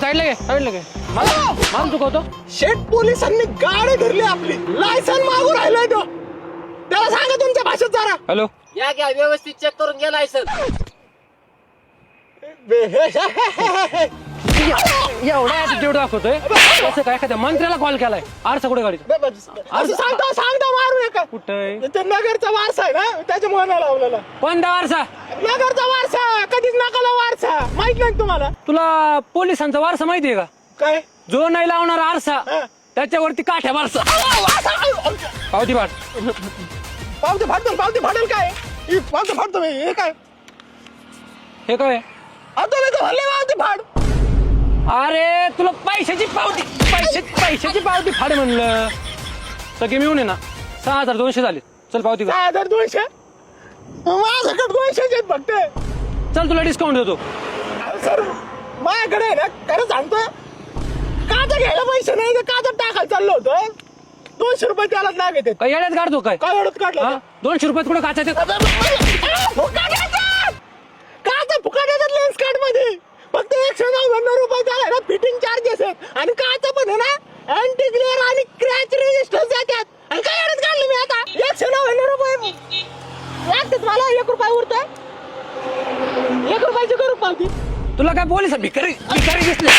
साईडला घे मला चुकवतो. शेट पोलिसांनी गाडी धरली आपली, लायसन मागू राहिलाय तो. त्याला सांगा तुमच्या भाषेत जरा. हॅलो या घ्या व्यवस्थित चेक करून घ्या लायसन. एवढा ऍटिट्यूड दाखवतोय असं काय एखाद्या मंत्र्याला कॉल केलाय. आरसा कुठे गाडी असं सांगता मारू नका. कुठे ते नगरचा वारसा आहे ना, त्याच्यामुळे नाही लावलेला. कोणता वारसा? नगरचा वारसा कधीच नकाला वारसा माहित नाही तुम्हाला? तुला पोलिसांचा वारसा माहितीये का? काय जो नाही लावणार आरसा हा. त्याच्यावरती काठ्या वारसा. पावती पाठ. पावती फाडेल काय? ही पावती फाडतो मी. हे काय हे काय? आता नाही तर हल्ले पावती फाड. अरे तुला पैशाची पावती फाड म्हणलं. सगळे मिळून आहे ना 6200 झाले. चल पावती कर. 6200 माझ्याकडे 200 फक्त. चल तुला डिस्काउंट देतो. सर माझ्याकडे आहे ना, खरं सांगतो, काचा घ्यायला पैसे नाही तर काचा टाकायला चाललो होतो. 200 रुपये त्यालाच लागत. काय येड्यात काढतो काय? काय एवढंच काढलं? हा? 200 रुपयात कुठं काचा ते? काचा फुकट येतात लेन्स कार्ड मध्ये. फक्त 199 रुपये त्याला ना फिटिंग चार्जेस आहेत. आणि काचा पण आहे ना अँटी ग्लेअर आणि क्रॅच रेजिस्टर जातात. आणि काय एवढंच काढलं मी आता 199 रुपये लागतात मला. 1 रुपया उरतोय. 1 रुपयाची करू पावती. तुला काय पोलिस भिकारी दिसले?